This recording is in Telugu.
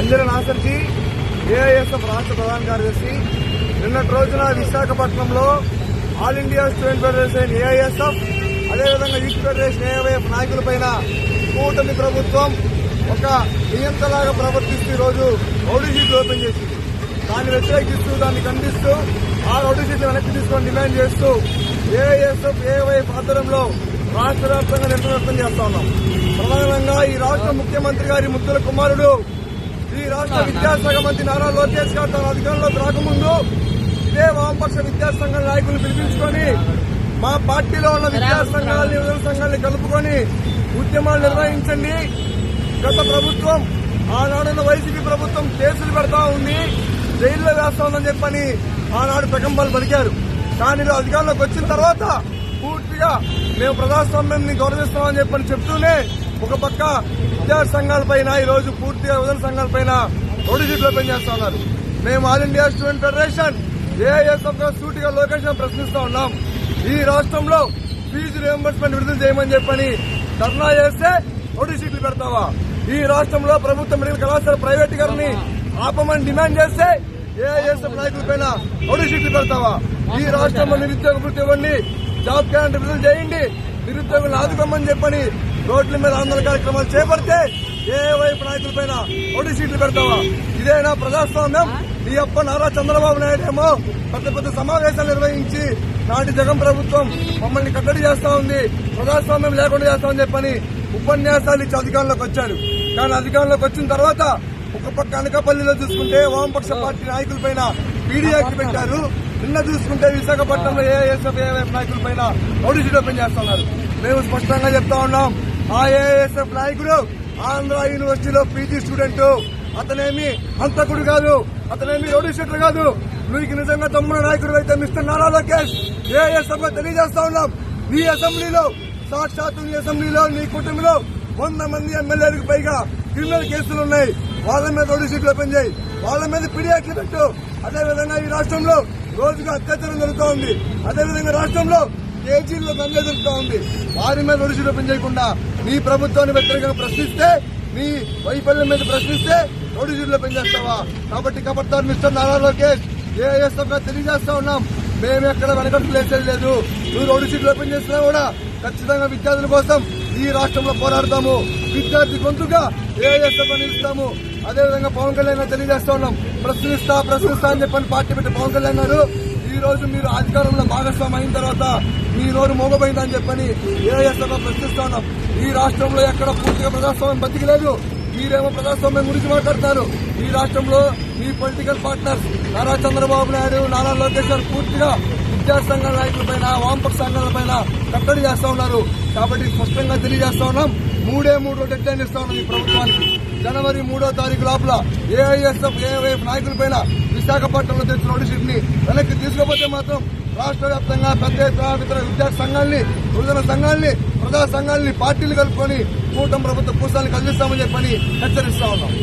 బంజర నాసర్జీ ఏఐఎస్ఎఫ్ రాష్ట్ర ప్రధాన కార్యదర్శి నిన్నటి రోజున విశాఖపట్నంలో all India student federation AISF అదేవిధంగా యూత్ ఫెడరేషన్ ఏఐఎఫ్ నాయకులపైన కూటమి ప్రభుత్వం ఒక నియంత్రణలాగా ప్రవర్తిస్తూ ఈరోజు రౌడీ షీట్లు ఓపెన్ చేసింది. దాన్ని వ్యతిరేకిస్తూ దాన్ని ఖండిస్తూ ఆ రౌడీ షీట్లు వెనక్కి తీసుకొని డిమాండ్ చేస్తూ ఏఐఎస్ఎఫ్ ఏఐఎఫ్ ఆధ్వర్యంలో రాష్ట్ర వ్యాప్తంగా నిరసన వ్యక్తం చేస్తా ఉన్నాం. ప్రధానంగా ఈ రాష్ట్ర ముఖ్యమంత్రి గారి ముద్దుల కుమారుడు ఈ రాష్ట్ర విద్యాశాఖ మంత్రి నారా లోకేష్ గారు తన అధికారంలోకి రాకముందు ఇదే వామపక్ష విద్యాసంఘాల నాయకులు పిలిపించుకొని మా పార్టీలో ఉన్న విద్యాసంఘాలని వివిధ సంఘాలని కలుపుకొని ఉద్యమాలు నిర్వహించండి. గత ప్రభుత్వం ఆనాడున్న వైసీపీ ప్రభుత్వం కేసులు పెడతా ఉంది, జైల్లో వేస్తా ఉందని చెప్పని ఆనాడు ప్రకంపనలు పలికారు. కానీ అధికారంలోకి వచ్చిన తర్వాత పూర్తిగా మేము ప్రజాస్వామ్యాన్ని గౌరవిస్తామని చెప్పని చెప్తూనే ఒక పక్క విద్యా సంఘాలపైన ఈ రోజు పూర్తిగా వివిధ సంఘాలపైన రౌడీ షీట్లు ఓపెన్ చేస్తా ఉన్నారు. మేము all India student federation AISF గా సూటిగా లొకేషన్ ప్రశ్నిస్తా ఉన్నాం. ఈ రాష్ట్రంలో ఫీజు రియంబర్స్మెంట్ విడుదల చేయమని చెప్పని ధర్నా చేస్తే రౌడీ షీట్లు పెడతావా? ఈ రాష్ట్రంలో ప్రభుత్వ మెడికల్ కళాశాల ప్రైవేటీకరణని ఆపమని డిమాండ్ చేస్తే ఏఐఎస్ఎఫ్ నాయకులపైన రౌడీ షీట్లు పెడతావా? ఈ రాష్ట్రంలో నిరుద్యోగ వృత్తి ఇవ్వండి, జాబ్ క్యాలెండర్ విడుదల చేయండి, నిరుద్యోగులను ఆదుకోమని చెప్పని రోడ్ల మీద ఆందోళన కార్యక్రమాలు చేపడితే ఏఐఎఫ్ నాయకులపైన రౌడీ షీట్లు పెడతావా? ఇదేనా ప్రజాస్వామ్యం? ఈ అప్ప నారా చంద్రబాబు నాయుడు ఏమో పెద్ద పెద్ద సమావేశాలు నిర్వహించి నాటి జగన్ ప్రభుత్వం మమ్మల్ని కట్టడి చేస్తా ఉంది, ప్రజాస్వామ్యం లేకుండా చేస్తామని చెప్పని ఉపన్యాసాలు ఇచ్చి అధికారంలోకి వచ్చారు. కానీ అధికారంలోకి వచ్చిన తర్వాత ఒక పక్క అనకాపల్లిలో చూసుకుంటే వామపక్ష పార్టీ నాయకులపైన పీడీ యాక్ట్ పెట్టారు. నిన్న చూసుకుంటే విశాఖపట్నంలో ఏఐఎస్ఎఫ్ ఏఐఎఫ్ నాయకులపైన రౌడీ షీట్ ఓపెన్ చేస్తున్నారు. మేము స్పష్టంగా చెప్తా ఉన్నాం, ఆ ఏఐఎస్ఎఫ్ నాయకుడు ఆంధ్ర యూనివర్సిటీలో పీజీ స్టూడెంట్, అతనేమి హంతకుడు కాదు, అతనేమి రౌడీ షీటర్ కాదు. నీకు నిజంగా తమ్ముడు నాయకుడు అయితే మిస్టర్ నారా లోకేష్ ఏఐఎస్ఎఫ్ గా తెలియజేస్తా ఉన్నాం. నీ అసెంబ్లీలో సాక్షాత్తు నీ అసెంబ్లీలో నీ కుటుంబంలో 100 మంది ఎమ్మెల్యేలకు పైగా క్రిమినల్ కేసులున్నాయి. వాళ్ళ మీద రౌడీ షీట్లు ఓపెన్ చేయి, వాళ్ళ మీద పీడీ యాక్ట్లు పెట్టు. అదేవిధంగా ఈ రాష్ట్రంలో రోజుగా అత్యాచారం జరుగుతూ ఉంది, అదేవిధంగా రాష్ట్రంలో కేజీల్లో గంజా జరుగుతూ ఉంది. వారి మీద రౌడీ షీట్లు ఓపెన్ చేయకుండా నీ ప్రభుత్వాన్ని వ్యతిరేకంగా ప్రశ్నిస్తే, నీ వైఫల్యం మీద ప్రశ్నిస్తే రౌడీ షీట్లు ఓపెన్ చేస్తావా? కాబట్టి కబడ్దార్ మిస్టర్ నారా లోకేష్ ఏఐఎస్ఎఫ్ గా తెలియజేస్తా ఉన్నాం, మేము ఎక్కడ వెనకడుగు లేసేది లేదు. నువ్వు రౌడీ షీట్లు ఓపెన్ చేసినా కూడా ఖచ్చితంగా విద్యార్థుల కోసం ఈ రాష్ట్రంలో పోరాడతాము. విద్యార్థి గొంతుగా ఏఐఎస్ఎఫ్ నిలుస్తాము. అదేవిధంగా పవన్ కళ్యాణ్ తెలియజేస్తా ఉన్నాం, ప్రశ్నిస్తా అని చెప్పని పార్టీ పెట్టి పవన్ కళ్యాణ్ గారు ఈ రోజు మీరు అధికారంలో భాగస్వామి అయిన తర్వాత మీ నోరు మోగపోయిందని చెప్పని ఏఐఎస్ఎఫ్ ప్రశ్నిస్తా ఉన్నాం. ఈ రాష్ట్రంలో ఎక్కడ పూర్తిగా ప్రజాస్వామ్యం బతికిలేదు. మీరేమో ప్రజాస్వామ్యం గురించి మాట్లాడతారు. ఈ రాష్ట్రంలో మీ పొలిటికల్ పార్ట్నర్స్ నారా చంద్రబాబు నాయుడు, నారా లోకేష్ గారు పూర్తిగా విద్యాసంఘాల నాయకులపైన వామపక్ష సంఘాలపైన కట్టడి చేస్తా ఉన్నారు. కాబట్టి స్పష్టంగా తెలియజేస్తా ఉన్నాం, 3 డెడ్ లైన్ ఇస్తా ఉన్నాం ఈ ప్రభుత్వానికి. జనవరి 3వ తారీఖు లోపల ఏఐఎస్ఎఫ్ ఏఐఎఫ్ నాయకులపైన విశాఖపట్నంలో తెచ్చిన రౌడీ షీట్ ని వెనక్కి తీసుకోకపోతే మాత్రం రాష్ట్ర వ్యాప్తంగా పెద్ద ఎత్తున ఇతర విద్యార్థి సంఘాలని, విభజన సంఘాలని, ప్రజా సంఘాలని, పార్టీలు కలుపుకొని కూటమి ప్రభుత్వ కూసాన్ని కదిలిస్తామని చెప్పని హెచ్చరిస్తా ఉన్నాం.